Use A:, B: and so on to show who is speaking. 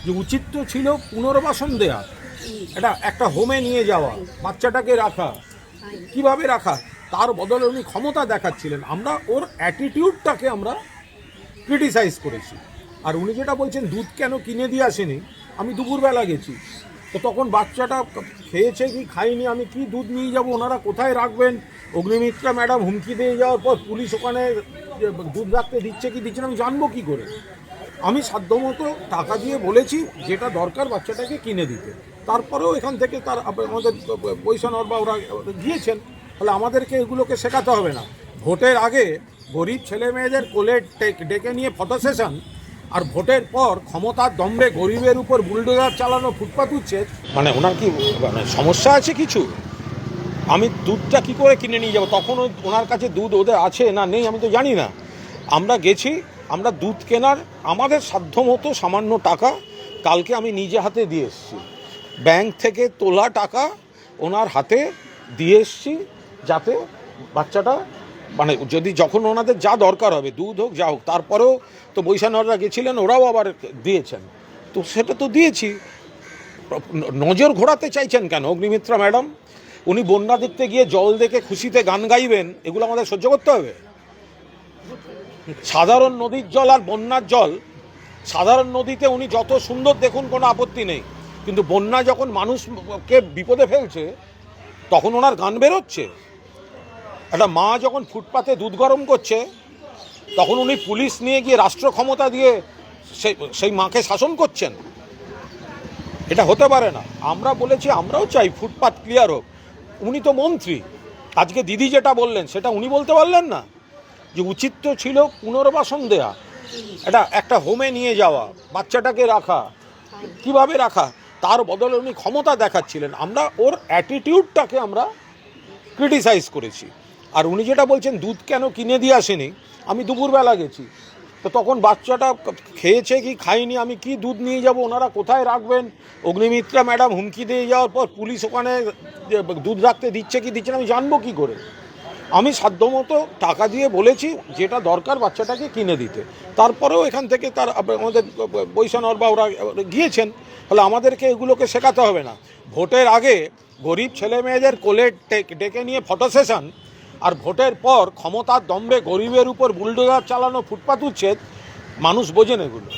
A: যে উচিত তো ছিল পুনর্বাসন দেয়া, এটা একটা হোমে নিয়ে যাওয়া, বাচ্চাটাকে রাখা, কিভাবে রাখা, তার বদলে উনি ক্ষমতা দেখাচ্ছিলেন। আমরা ওর অ্যাটিটিউডটাকে আমরা ক্রিটিসাইজ করেছি। আর উনি যেটা বলছেন দুধ কেন কিনে দিয়ে আসেনি, আমি দুপুরবেলা গেছি, তো তখন বাচ্চাটা খেয়েছে কি খায়নি, আমি কি দুধ নিয়ে যাব, ওনারা কোথায় রাখবেন, অগ্নিমিত্রা ম্যাডাম হুমকি দিয়ে যাওয়ার পর পুলিশ ওখানে দুধ রাখতে দিচ্ছে কি দিচ্ছে না আমি জানবো কী করে। আমি সাধ্যমতো টাকা দিয়ে বলেছি যেটা দরকার বাচ্চাটাকে কিনে দিতে, তারপরেও এখান থেকে তার আমাদের পয়সানর বা ওরা গিয়েছেন। তাহলে আমাদেরকে এগুলোকে শেখাতে হবে না। ভোটের আগে গরিব ছেলে মেয়েদের কোলে ডেকে নিয়ে ফটো সেশন, আর ভোটের পর ক্ষমতার দম্ভে গরিবের উপর বুলডোজার চালানো, ফুটপাত উচ্ছেদ, মানে ওনার কি মানে সমস্যা আছে কিছু? আমি দুধটা কি করে কিনে নিয়ে যাব? তখন ওনার কাছে দুধ ওদের আছে না নেই আমি তো জানি না। আমরা গেছি, আমরা দুধ কেনার আমাদের সাধ্যমতো সামান্য টাকা কালকে আমি নিজে হাতে দিয়ে এসেছি, ব্যাংক থেকে তোলা টাকা ওনার হাতে দিয়ে এসেছি, যাতে বাচ্চাটা মানে যদি যখন ওনাদের যা দরকার হবে দুধ হোক যা হোক, তারপরেও তো বৈশানররা গেছিলেন, ওরাও আবার দিয়েছেন, তো সেটা তো দিয়েছি। নজর ঘোরাতে চাইছেন কেন অগ্নিমিত্রা ম্যাডাম? উনি বন্যা দেখতে গিয়ে জল দেখে খুশিতে গান গাইবেন, এগুলো আমাদের সহ্য করতে হবে? সাধারণ নদীর জল আর বন্যার জল, সাধারণ নদীতে উনি যত সুন্দর দেখুন কোনো আপত্তি নেই, কিন্তু বন্যা যখন মানুষকে বিপদে ফেলছে তখন ওনার গান বেরোচ্ছে। একটা মা যখন ফুটপাতে দুধ গরম করছে তখন উনি পুলিশ নিয়ে গিয়ে রাষ্ট্র ক্ষমতা দিয়ে সেই মাকে শাসন করছেন। এটা হতে পারে না। আমরা বলেছি আমরাও চাই ফুটপাত ক্লিয়ার হোক। উনি তো মন্ত্রী, আজকে দিদি যেটা বললেন সেটা উনি বলতে পারলেন না? যে উচিত তো ছিল পুনর্বাসন দেয়া, এটা একটা হোমে নিয়ে যাওয়া, বাচ্চাটাকে রাখা, কিভাবে রাখা, তার বদলে উনি ক্ষমতা দেখাচ্ছিলেন। আমরা ওর অ্যাটিটিউডটাকে আমরা ক্রিটিসাইজ করেছি। আর উনি যেটা বলছেন দুধ কেন কিনে দিয়ে আসেনি, আমি দুপুরবেলা গেছি, তো তখন বাচ্চাটা খেয়েছে কি খায়নি, আমি কি দুধ নিয়ে যাব, ওনারা কোথায় রাখবেন, অগ্নিমিত্রা ম্যাডাম হুমকি দিয়ে যাওয়ার পর পুলিশ ওখানে দুধ রাখতে দিচ্ছে কি দিচ্ছে না আমি জানবো কী করে। আমি সাধ্যমতো টাকা দিয়ে বলেছি যেটা দরকার বাচ্চাটাকে কিনে দিতে, তারপরেও এখান থেকে তার আমাদের বৈশানর বা ওরা গিয়েছেন। তাহলে আমাদেরকে এগুলোকে শেখাতে হবে না। ভোটের আগে গরিব ছেলে মেয়েদের কোলে ডেকে নিয়ে ফটো সেশন, আর ভোটের পর ক্ষমতার দম্ভে গরিবের উপর বুলডোজার চালানো, ফুটপাত উচ্ছেদ, মানুষ বোঝেন এগুলো।